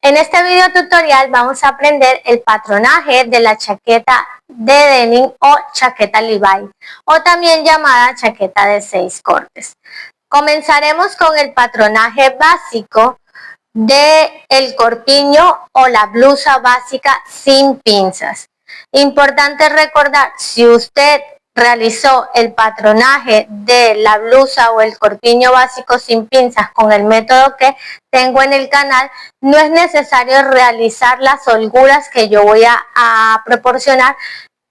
En este video tutorial vamos a aprender el patronaje de la chaqueta de denim o chaqueta Levi, o también llamada chaqueta de 6 cortes. Comenzaremos con el patronaje básico del corpiño o la blusa básica sin pinzas. Importante recordar, si usted realizó el patronaje de la blusa o el corpiño básico sin pinzas con el método que tengo en el canal, no es necesario realizar las holguras que yo voy a proporcionar,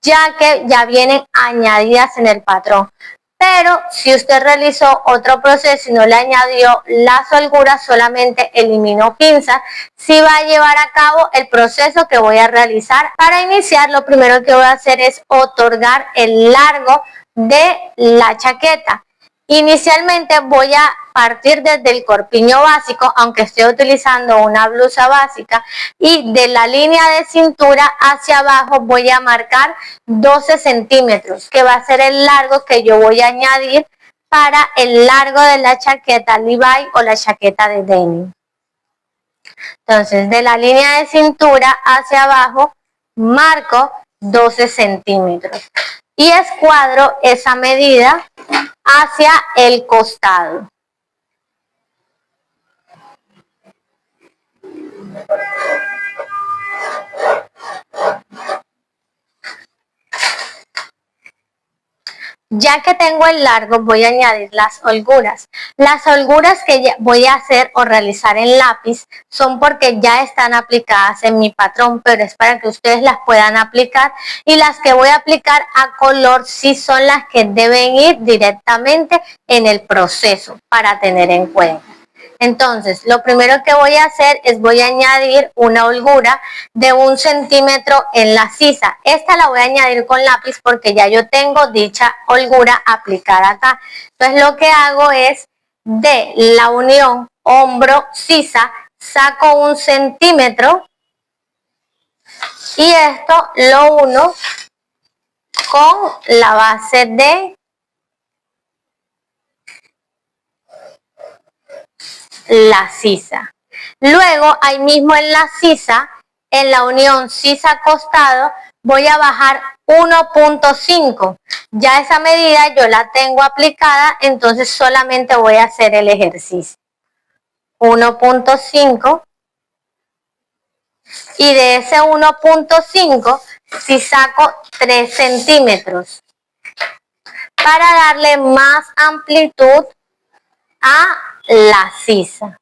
ya que ya vienen añadidas en el patrón. Pero si usted realizó otro proceso y no le añadió las holguras, solamente eliminó pinzas, sí va a llevar a cabo el proceso que voy a realizar. Para iniciar, lo primero que voy a hacer es otorgar el largo de la chaqueta. Inicialmente voy a partir desde el corpiño básico, aunque estoy utilizando una blusa básica, y de la línea de cintura hacia abajo voy a marcar 12 centímetros, que va a ser el largo que yo voy a añadir para el largo de la chaqueta Levi o la chaqueta de denim. Entonces, de la línea de cintura hacia abajo marco 12 centímetros y escuadro esa medida hacia el costado. Ya que tengo el largo, voy a añadir las holguras. Las holguras que voy a hacer o realizar en lápiz son porque ya están aplicadas en mi patrón, pero es para que ustedes las puedan aplicar, y las que voy a aplicar a color sí son las que deben ir directamente en el proceso para tener en cuenta. Entonces, lo primero que voy a hacer es voy a añadir una holgura de 1 centímetro en la sisa. Esta la voy a añadir con lápiz porque ya yo tengo dicha holgura aplicada acá. Entonces, lo que hago es de la unión hombro-sisa, saco 1 centímetro y esto lo uno con la base de la sisa. Luego, ahí mismo en la sisa, en la unión sisa-costado, voy a bajar 1.5. Ya esa medida yo la tengo aplicada, entonces solamente voy a hacer el ejercicio. 1.5. Y de ese 1.5, si saco 3 centímetros para darle más amplitud a la sisa.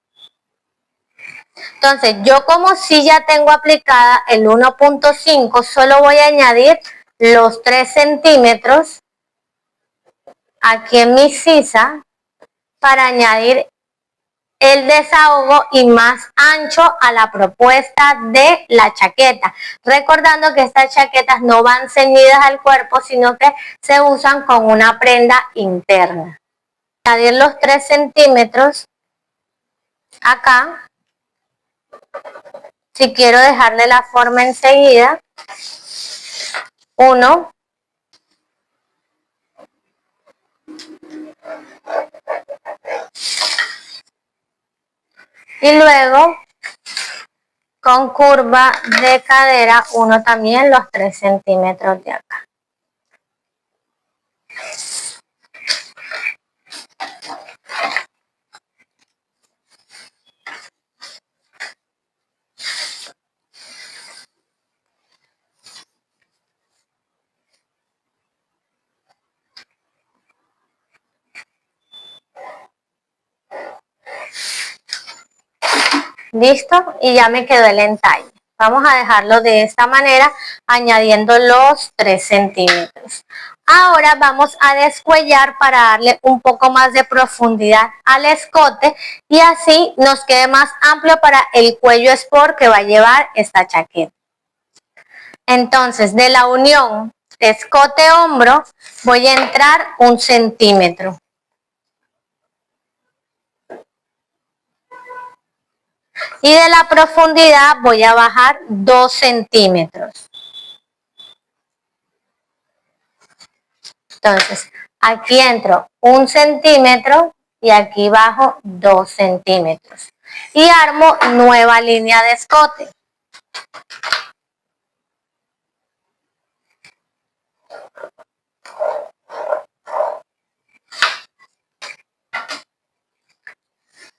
Entonces, yo como si ya tengo aplicada el 1.5, solo voy a añadir los 3 centímetros aquí en mi sisa para añadir el desahogo y más ancho a la propuesta de la chaqueta. Recordando que estas chaquetas no van ceñidas al cuerpo, sino que se usan con una prenda interna. Añadir los 3 centímetros acá. Si quiero dejarle la forma enseguida, 1, y luego con curva de cadera 1 también los 3 centímetros de acá. Listo, y ya me quedó el entalle. Vamos a dejarlo de esta manera, añadiendo los 3 centímetros. Ahora vamos a descuellar para darle un poco más de profundidad al escote y así nos quede más amplio para el cuello sport que va a llevar esta chaqueta. Entonces, de la unión escote-hombro voy a entrar 1 centímetro. Y de la profundidad voy a bajar 2 centímetros. Entonces, aquí entro 1 centímetro y aquí bajo 2 centímetros. y armo nueva línea de escote.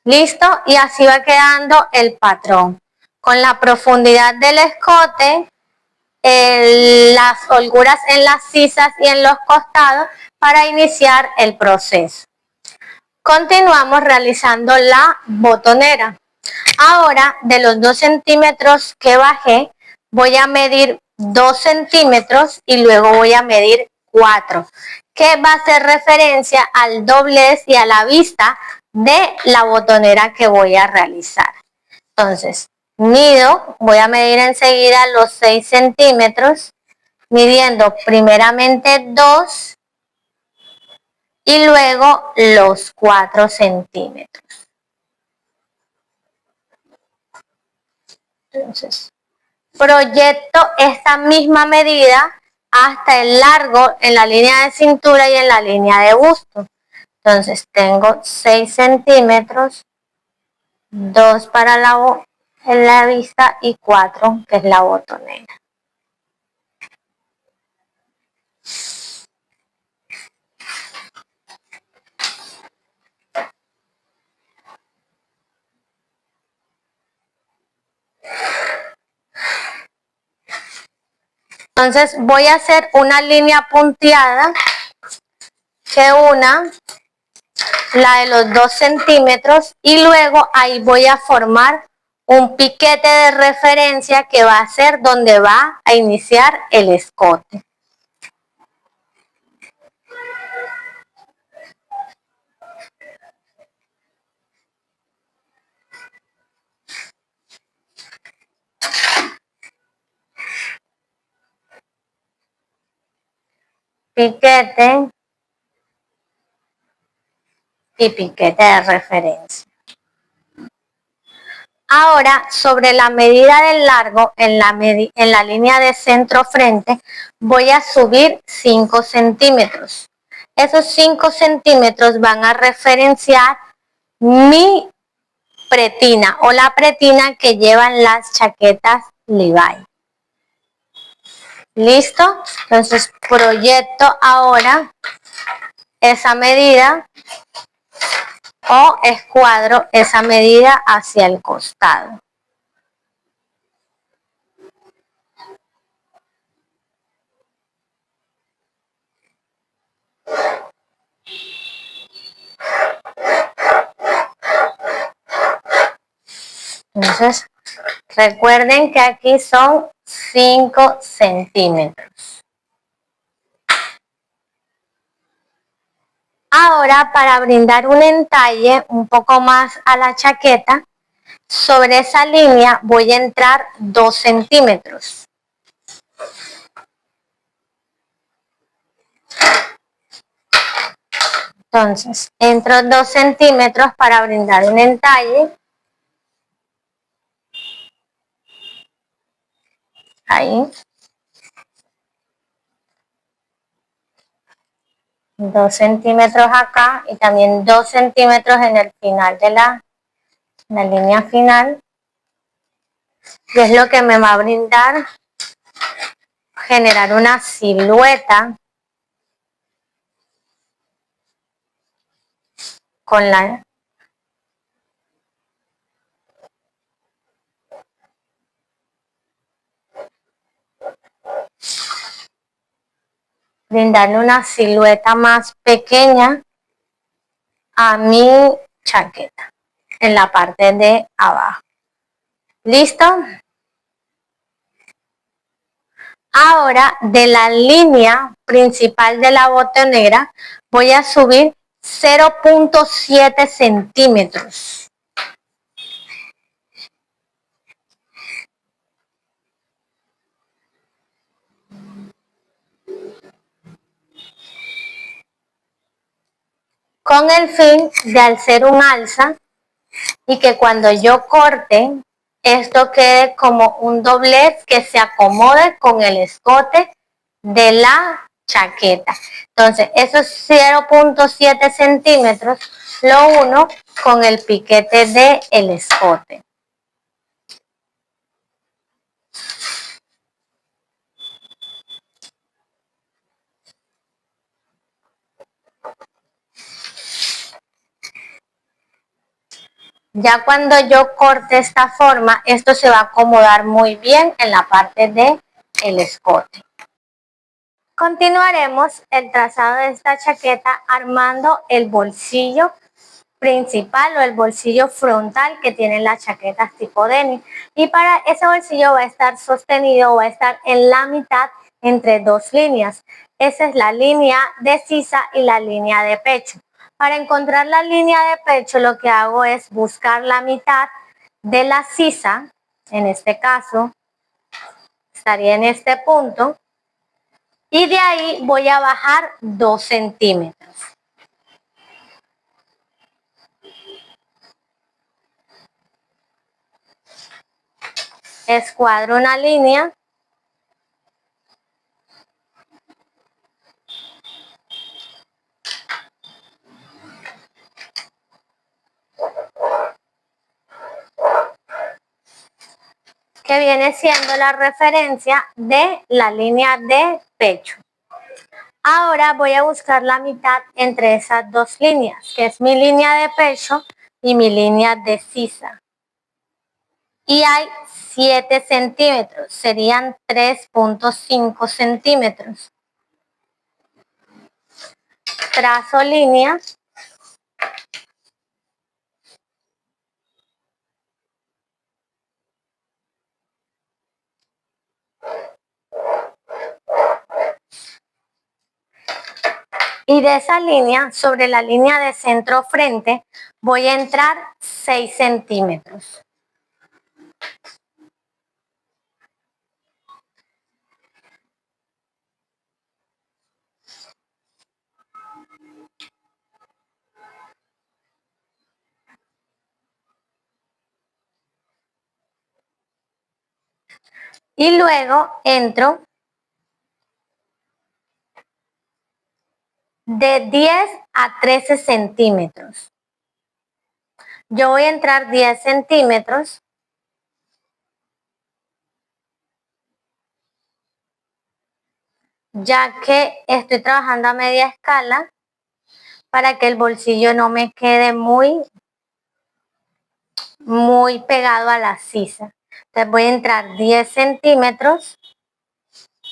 Listo, y así va quedando el patrón. Con la profundidad del escote, las holguras en las sisas y en los costados para iniciar el proceso. Continuamos realizando la botonera. Ahora, de los 2 centímetros que bajé, voy a medir 2 centímetros y luego voy a medir 4, que va a hacer referencia al doblez y a la vista de la botonera que voy a realizar. Entonces, voy a medir enseguida los 6 centímetros, midiendo primeramente 2 y luego los 4 centímetros. Entonces, proyecto esta misma medida hasta el largo en la línea de cintura y en la línea de busto. Entonces, tengo 6 centímetros, 2 para la vista y 4, que es la botonera. Entonces voy a hacer una línea punteada que una la de los 2 centímetros y luego ahí voy a formar un piquete de referencia que va a ser donde va a iniciar el escote. Piquete y piquete de referencia. Ahora, sobre la medida del largo, en la línea de centro frente, voy a subir 5 centímetros. Esos 5 centímetros van a referenciar mi pretina o la pretina que llevan las chaquetas Levi. ¿Listo? Entonces proyecto ahora esa medida o escuadro esa medida hacia el costado. Entonces, recuerden que aquí son 5 centímetros. Ahora, para brindar un entalle un poco más a la chaqueta, sobre esa línea voy a entrar 2 centímetros. Entonces, entro 2 centímetros para brindar un entalle. Ahí. 2 centímetros acá y también 2 centímetros en el final de la línea final. Y es lo que me va a brindar generar una silueta con brindarle una silueta más pequeña a mi chaqueta en la parte de abajo. ¿Listo? Ahora, de la línea principal de la botonera voy a subir 0.7 centímetros. Con el fin de hacer un alza y que cuando yo corte, esto quede como un doblez que se acomode con el escote de la chaqueta. Entonces, esos 0.7 centímetros lo uno con el piquete del escote. Ya cuando yo corte esta forma, esto se va a acomodar muy bien en la parte del escote. Continuaremos el trazado de esta chaqueta armando el bolsillo principal o el bolsillo frontal que tienen las chaquetas tipo denim. Y para ese bolsillo va a estar sostenido, va a estar en la mitad entre dos líneas. Esa es la línea de sisa y la línea de pecho. Para encontrar la línea de pecho lo que hago es buscar la mitad de la sisa, en este caso estaría en este punto, y de ahí voy a bajar 2 centímetros. Escuadro una línea que viene siendo la referencia de la línea de pecho. Ahora voy a buscar la mitad entre esas dos líneas, que es mi línea de pecho y mi línea de sisa. Y hay 7 centímetros, serían 3.5 centímetros. Trazo línea. Y de esa línea, sobre la línea de centro frente, voy a entrar 6 centímetros. Y luego entro de 10 a 13 centímetros. Yo voy a entrar 10 centímetros ya que estoy trabajando a media escala para que el bolsillo no me quede muy pegado a la sisa. Entonces voy a entrar 10 centímetros,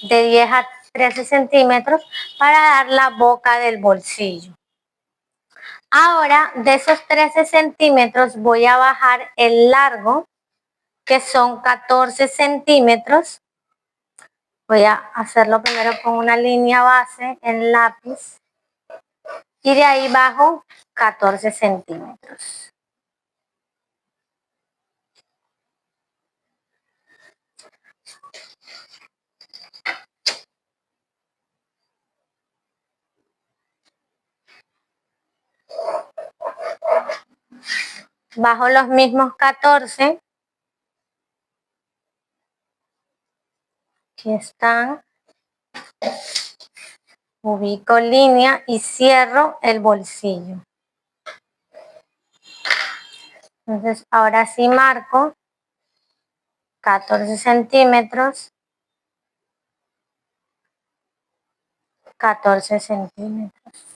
de 10 a 13 centímetros para dar la boca del bolsillo. Ahora de esos 13 centímetros voy a bajar el largo, que son 14 centímetros. Voy a hacerlo primero con una línea base en lápiz y de ahí bajo 14 centímetros. Bajo los mismos 14. Aquí están. Ubico línea y cierro el bolsillo. Entonces ahora sí marco 14 centímetros. 14 centímetros.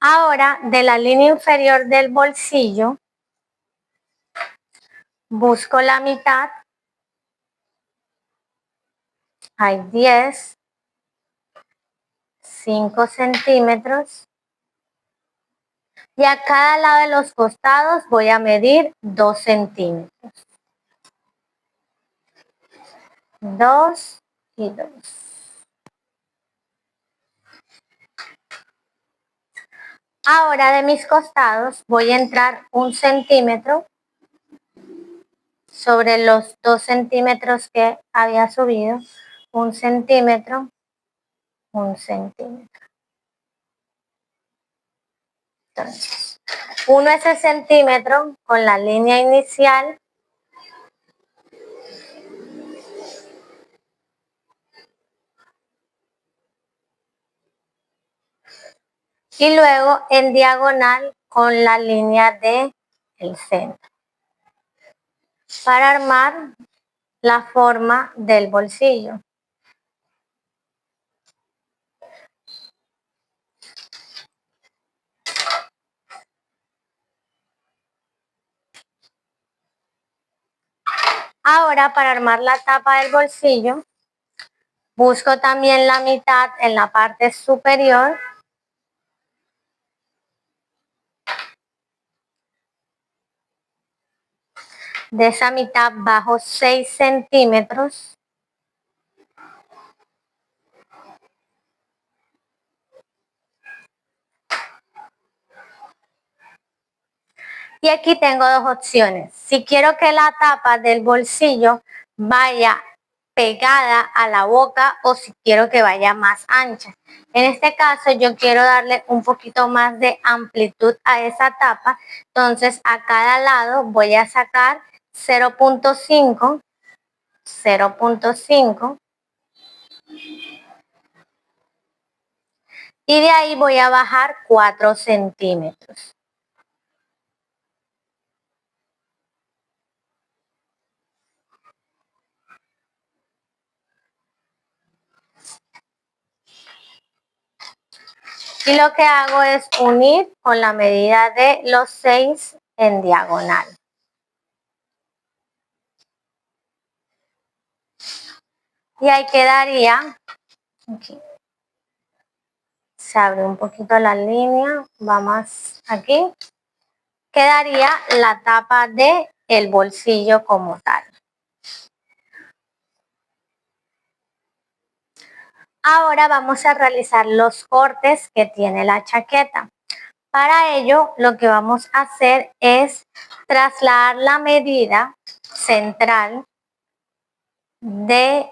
Ahora de la línea inferior del bolsillo busco la mitad. Hay 10, 5 centímetros. Y a cada lado de los costados voy a medir 2 centímetros. 2 y 2. Ahora de mis costados voy a entrar 1 centímetro sobre los 2 centímetros que había subido. 1 centímetro, 1 centímetro. Entonces, Uno es el centímetro con la línea inicial. Y luego en diagonal con la línea de el centro. Para armar la forma del bolsillo. Ahora, para armar la tapa del bolsillo, busco también la mitad en la parte superior. De esa mitad bajo 6 centímetros. Y aquí tengo dos opciones. Si quiero que la tapa del bolsillo vaya pegada a la boca o si quiero que vaya más ancha. En este caso yo quiero darle un poquito más de amplitud a esa tapa. Entonces a cada lado voy a sacar 0.5, 0.5 y de ahí voy a bajar 4 centímetros. Y lo que hago es unir con la medida de los 6 en diagonal. Y ahí quedaría, aquí, se abre un poquito la línea, vamos aquí, quedaría la tapa de el bolsillo como tal. Ahora vamos a realizar los cortes que tiene la chaqueta. Para ello, lo que vamos a hacer es trasladar la medida central de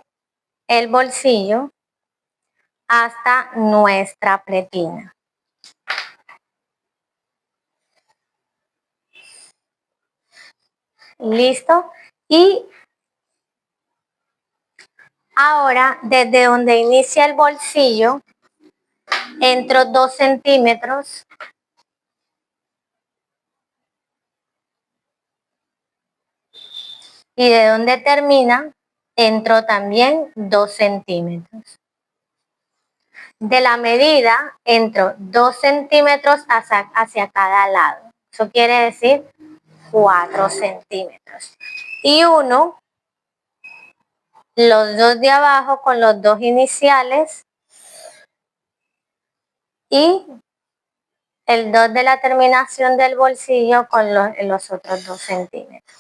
el bolsillo hasta nuestra pretina. ¿Listo? Y ahora, desde donde inicia el bolsillo, entro 2 centímetros. Y de donde termina, entro también 2 centímetros. De la medida, entro 2 centímetros hacia cada lado. Eso quiere decir 4 centímetros. Y uno, los dos de abajo con los dos iniciales y el 2 de la terminación del bolsillo con los otros 2 centímetros.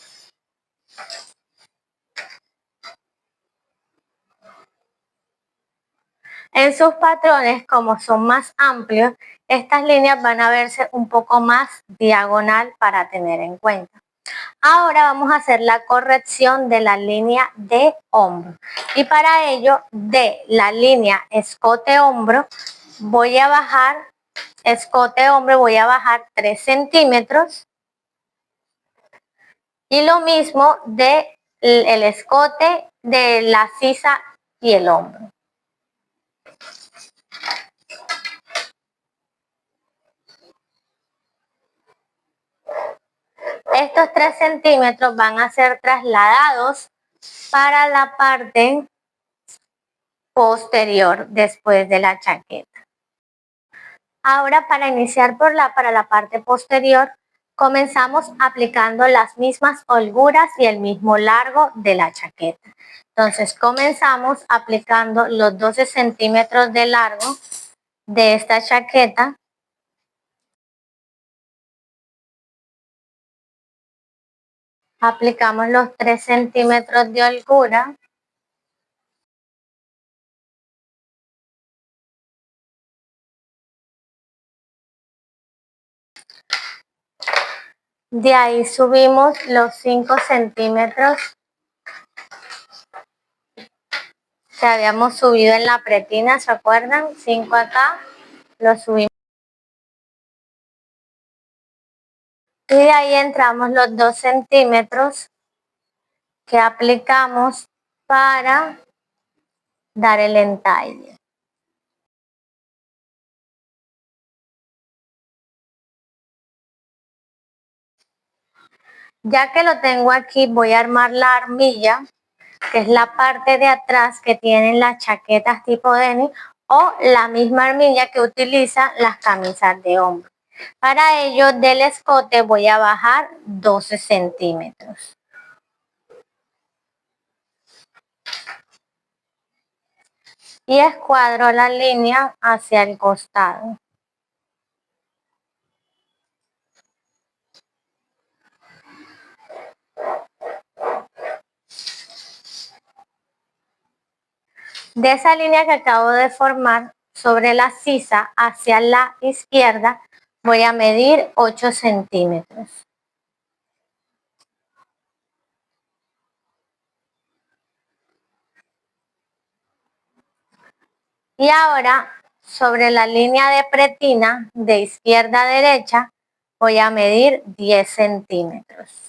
En sus patrones, como son más amplios, estas líneas van a verse un poco más diagonal para tener en cuenta. Ahora vamos a hacer la corrección de la línea de hombro. Y para ello, de la línea escote-hombro, voy a bajar, escote-hombro, voy a bajar 3 centímetros. Y lo mismo de el escote de la sisa y el hombro. Estos 3 centímetros van a ser trasladados para la parte posterior después de la chaqueta. Ahora para iniciar para la parte posterior, comenzamos aplicando las mismas holguras y el mismo largo de la chaqueta. Entonces comenzamos aplicando los 12 centímetros de largo de esta chaqueta. Aplicamos los 3 centímetros de holgura. De ahí subimos los 5 centímetros que habíamos subido en la pretina, ¿se acuerdan? 5 acá, lo subimos Y de ahí entramos los 2 centímetros que aplicamos para dar el entalle. Ya que lo tengo aquí, voy a armar la armilla, que es la parte de atrás que tienen las chaquetas tipo denim o la misma armilla que utilizan las camisas de hombro. Para ello, del escote voy a bajar 12 centímetros. Y escuadro la línea hacia el costado. De esa línea que acabo de formar sobre la sisa hacia la izquierda, voy a medir 8 centímetros. Y ahora, sobre la línea de pretina de izquierda a derecha, voy a medir 10 centímetros.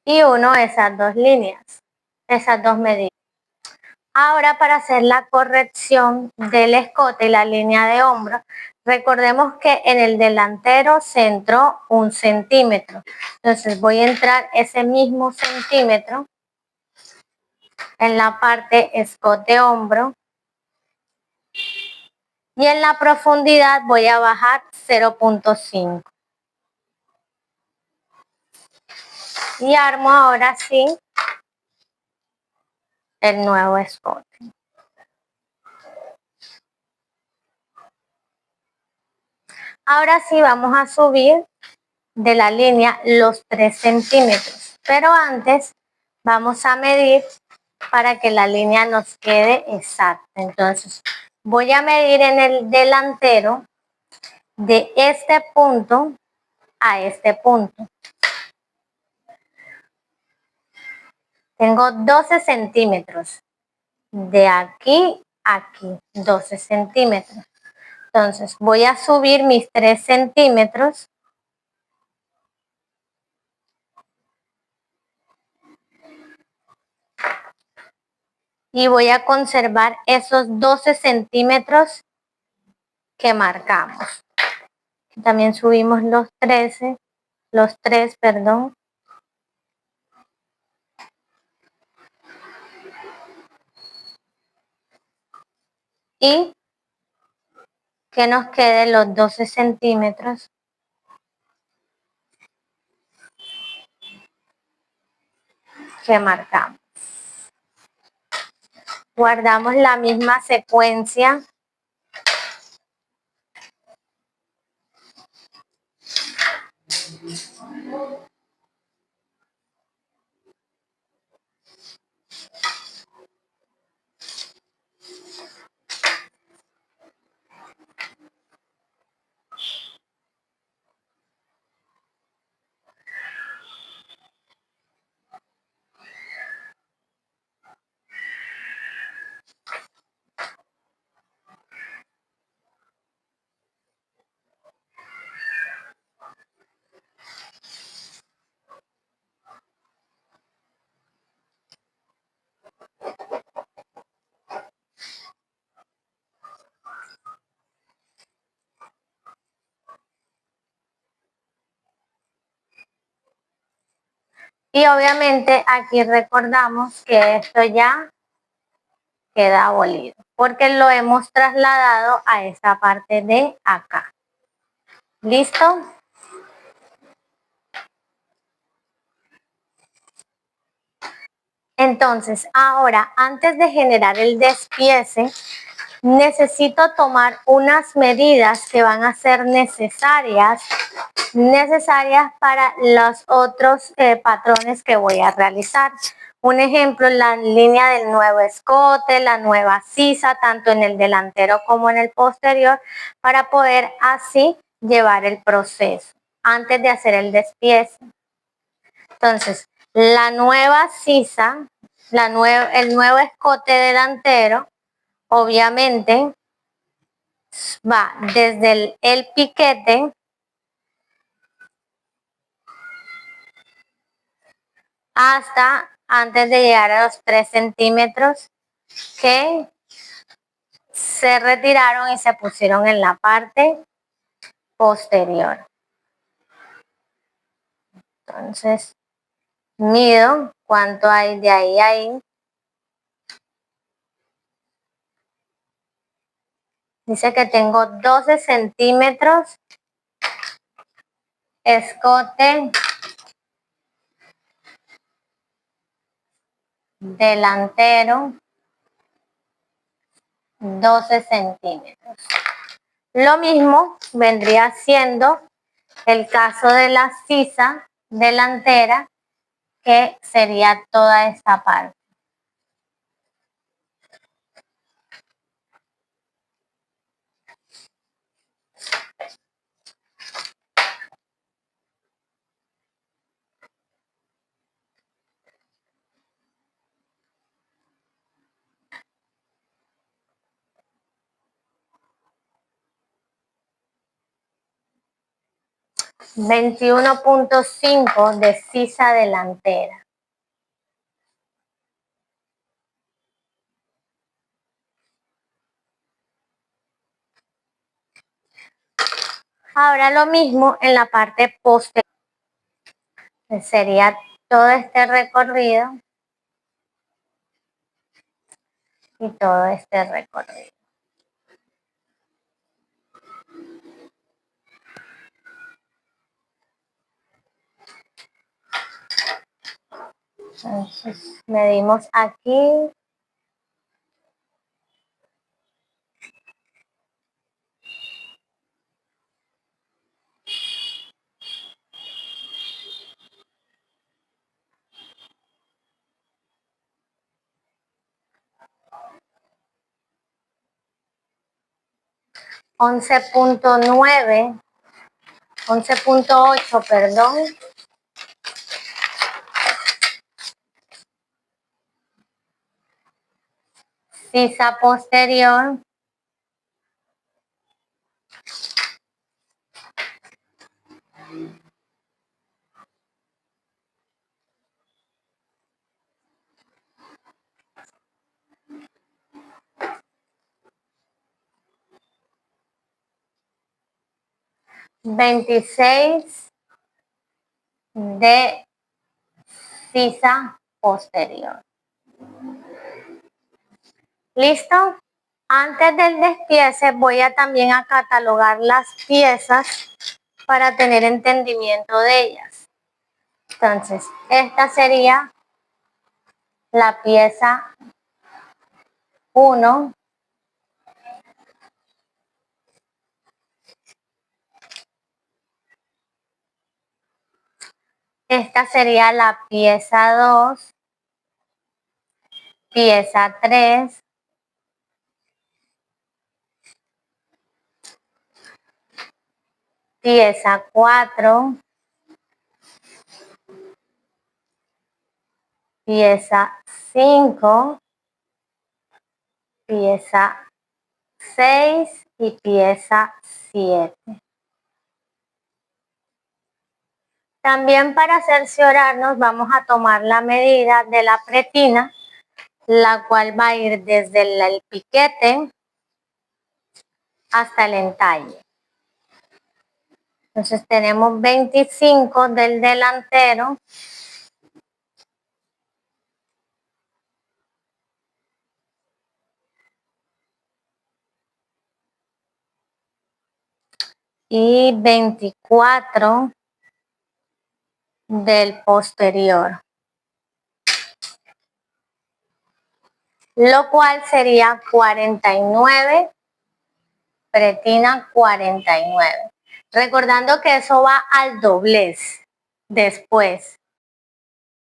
Y uno esas dos líneas, esas dos medidas. Ahora, para hacer la corrección del escote y la línea de hombro, recordemos que en el delantero se entró 1 centímetro. Entonces voy a entrar ese mismo centímetro en la parte escote-hombro y en la profundidad voy a bajar 0.5. Y armo ahora sí el nuevo escote. Ahora sí vamos a subir de la línea los 3 centímetros, pero antes vamos a medir para que la línea nos quede exacta. Entonces voy a medir en el delantero de este punto a este punto. Tengo 12 centímetros. De aquí a aquí, 12 centímetros. Entonces voy a subir mis 3 centímetros y voy a conservar esos 12 centímetros que marcamos. También subimos los 3, perdón. Y que nos queden los 12 centímetros que marcamos. Guardamos la misma secuencia. Y obviamente aquí recordamos que esto ya queda abolido porque lo hemos trasladado a esta parte de acá. ¿Listo? Entonces, ahora, antes de generar el despiece, necesito tomar unas medidas que van a ser necesarias para los otros patrones que voy a realizar. Un ejemplo, la línea del nuevo escote, la nueva sisa, tanto en el delantero como en el posterior, para poder así llevar el proceso antes de hacer el despiece. Entonces, la nueva sisa, el nuevo escote delantero, obviamente va desde el piquete hasta antes de llegar a los 3 centímetros que se retiraron y se pusieron en la parte posterior. Entonces, mido cuánto hay de ahí a ahí. Dice que tengo 12 centímetros escote delantero, 12 centímetros. Lo mismo vendría siendo el caso de la sisa delantera, que sería toda esta parte. $21.5 de sisa delantera. Ahora lo mismo en la parte posterior. Sería todo este recorrido y todo este recorrido. Entonces, medimos aquí. $11.9, 11.8, perdón. Sisa posterior. $26 de sisa posterior. ¿Listo? Antes del despiece voy a también a catalogar las piezas para tener entendimiento de ellas. Entonces, esta sería la pieza 1. Esta sería la pieza 2, pieza 3, pieza 4, pieza 5, pieza 6 y pieza 7. También para cerciorarnos vamos a tomar la medida de la pretina, la cual va a ir desde el piquete hasta el entalle. Entonces tenemos 25 del delantero y 24 del posterior, lo cual sería 49, pretina 49. Recordando que eso va al doblez después.